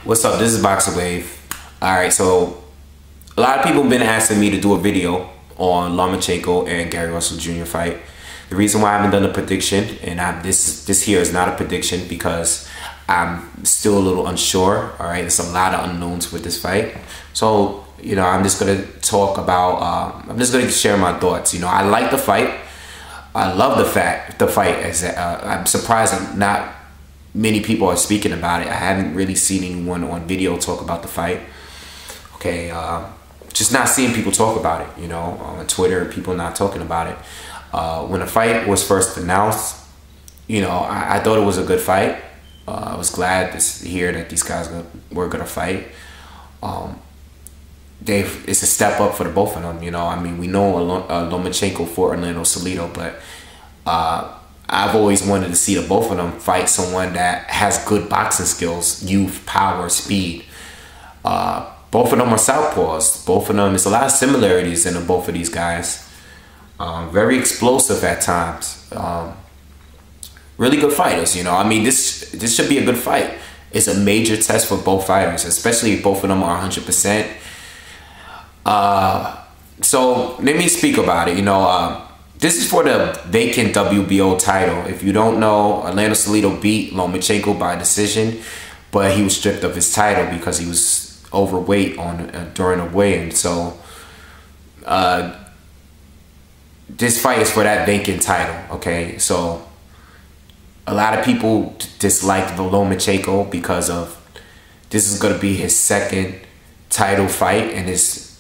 What's up? This is BoxingWave. Alright, so a lot of people have been asking me to do a video on Lomachenko and Gary Russell Jr. fight. The reason why I haven't done a prediction, and this here is not a prediction because I'm still a little unsure. Alright, there's a lot of unknowns with this fight. So, you know, I'm just gonna talk about I'm just gonna share my thoughts. You know, I like the fight. I love the fight is I'm surprised not many people are speaking about it. I haven't really seen anyone on video talk about the fight. Okay, just not seeing people talk about it, you know, on Twitter, people not talking about it. When the fight was first announced, you know, I thought it was a good fight. I was glad to hear that these guys were gonna fight. It's a step up for the both of them, you know. I mean, we know Lomachenko fought Orlando Salido, but I've always wanted to see the both of them fight someone that has good boxing skills, youth, power, speed. Both of them are southpaws. Both of them, there's a lot of similarities in both of these guys. Very explosive at times. Really good fighters, you know. I mean, this should be a good fight. It's a major test for both fighters, especially if both of them are 100%. So let me speak about it. You know, this is for the vacant WBO title. If you don't know, Orlando Salido beat Lomachenko by decision, but he was stripped of his title because he was overweight during a weigh-in. So this fight is for that vacant title. Okay, so a lot of people disliked Lomachenko because of this is going to be his second title fight and his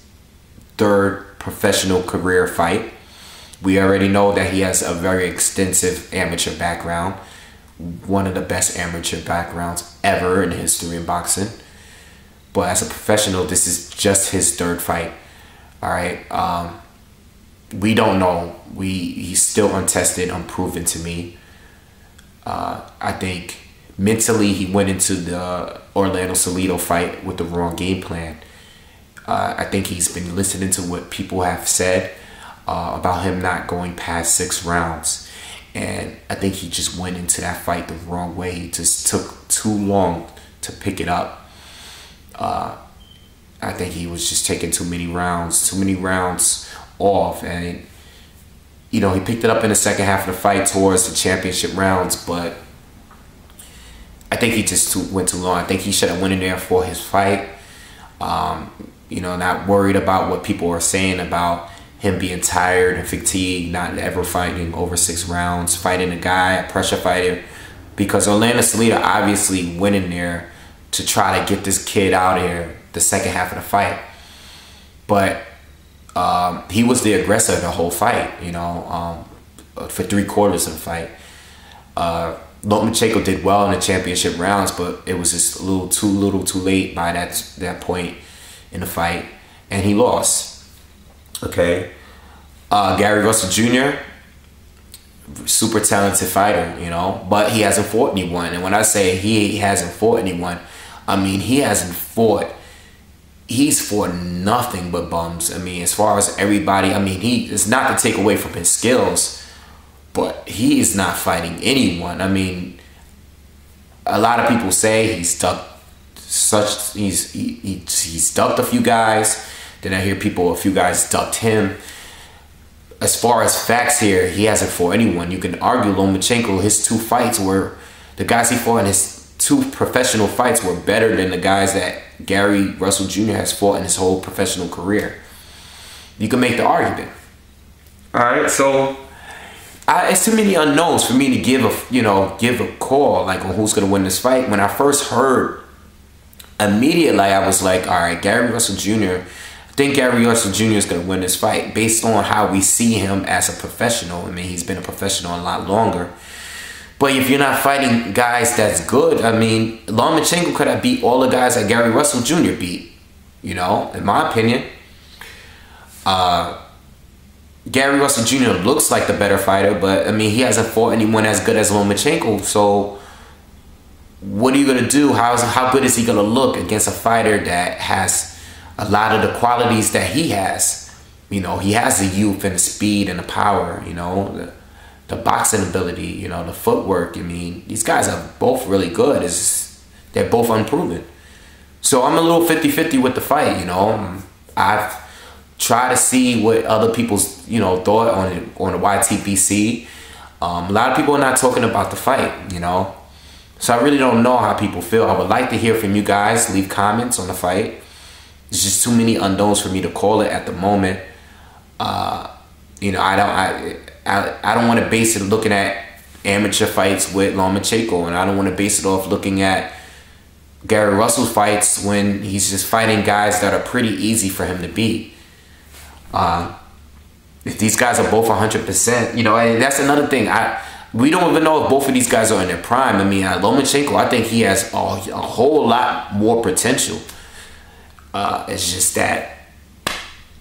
third professional career fight. We already know that he has a very extensive amateur background, one of the best amateur backgrounds ever in the history of boxing. But as a professional, this is just his third fight. All right, we don't know. He's still untested, unproven to me. I think mentally he went into the Orlando Salido fight with the wrong game plan. I think he's been listening to what people have said about him not going past 6 rounds. And I think he just went into that fight the wrong way. He just took too long to pick it up. I think he was just taking too many rounds off. And, you know, he picked it up in the second half of the fight towards the championship rounds. But I think he just went too long. I think he should have went in there for his fight. You know, not worried about what people are saying about him being tired and fatigued, not ever fighting over 6 rounds, fighting a guy, a pressure fighter. Because Orlando Salido obviously went in there to try to get this kid out of here the second half of the fight. But he was the aggressor the whole fight, you know, for 3/4 of the fight. Lomachenko did well in the championship rounds, but it was just a little too late by that point in the fight, and he lost. Okay, Gary Russell Jr., super talented fighter, you know, but he hasn't fought anyone. And when I say he hasn't fought anyone, I mean he's fought nothing but bums. I mean, as far as everybody, I mean, it's not to take away from his skills, but he is not fighting anyone. I mean, a lot of people say he's ducked he's ducked a few guys. Then I hear a few guys ducked him. As far as facts here, he hasn't fought anyone. You can argue Lomachenko, his 2 fights the guys he fought in his 2 professional fights were better than the guys that Gary Russell Jr. has fought in his whole professional career. You can make the argument. All right, so it's too many unknowns for me to give a call like on who's gonna win this fight. When I first heard, immediately I was like, all right, Gary Russell Jr. I think Gary Russell Jr. is gonna win this fight based on how we see him as a professional. I mean, he's been a professional a lot longer. But if you're not fighting guys that's good, I mean, Lomachenko could have beat all the guys that Gary Russell Jr. beat, you know, in my opinion. Gary Russell Jr. looks like the better fighter, but I mean, he hasn't fought anyone as good as Lomachenko. So what are you going to do? How good is he going to look against a fighter that has a lot of the qualities that he has? You know, he has the youth and the speed and the power, you know, the boxing ability, you know, the footwork. I mean, these guys are both really good. They're both unproven. So I'm a little 50-50 with the fight, you know. I've tried to see what other people's, you know, thought on it, on the YTBC. A lot of people are not talking about the fight, you know. So I really don't know how people feel. I would like to hear from you guys. Leave comments on the fight. There's just too many unknowns for me to call it at the moment. You know, I don't want to base it looking at amateur fights with Lomachenko, and I don't want to base it off looking at Gary Russell's fights when he's just fighting guys that are pretty easy for him to beat. If these guys are both 100%, you know, and that's another thing. We don't even know if both of these guys are in their prime. I mean, Lomachenko, I think he has a whole lot more potential. It's just that,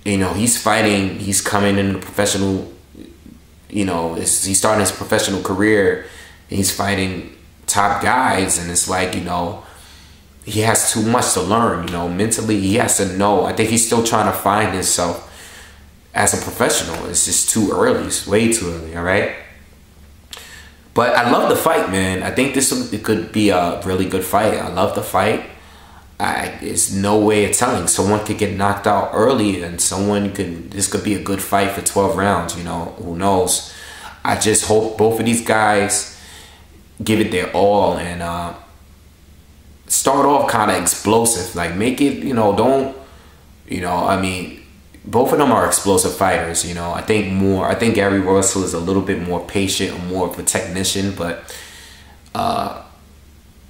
you know, he's fighting, he's coming into professional, you know, he's starting his professional career, and he's fighting top guys, and it's like, you know, he has too much to learn, you know, mentally he has to know. I think he's still trying to find himself as a professional. It's just too early, it's way too early, all right? But I love the fight, man. I think it could be a really good fight. I love the fight. There's no way of telling. Someone could get knocked out early, and this could be a good fight for 12 rounds, you know, who knows. I just hope both of these guys give it their all and start off kind of explosive. Like, make it, you know, don't, you know, I mean, both of them are explosive fighters, you know. I think Gary Russell is a little bit more patient and more of a technician, but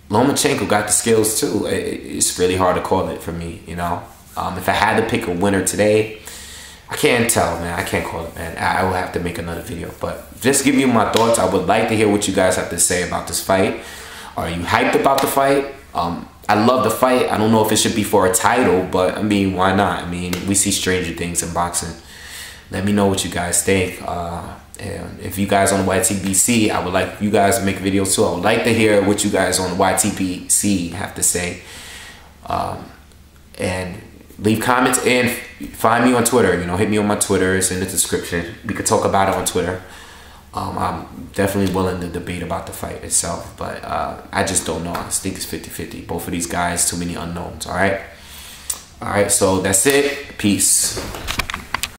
Lomachenko got the skills too. It's really hard to call it for me, you know. If I had to pick a winner today, I can't tell, man. I can't call it, man. I will have to make another video. But just give me my thoughts. I would like to hear what you guys have to say about this fight. Are you hyped about the fight? I love the fight. I don't know if it should be for a title, but I mean, why not? I mean, we see stranger things in boxing. Let me know what you guys think. And if you guys on the YTBC, I would like you guys to make videos too. I would like to hear what you guys on the YTBC have to say. And leave comments and find me on Twitter. You know, hit me on my Twitter. It's in the description. We could talk about it on Twitter. I'm definitely willing to debate about the fight itself, but I just don't know. I think it's 50-50. Both of these guys, too many unknowns, all right? All right, so that's it. Peace.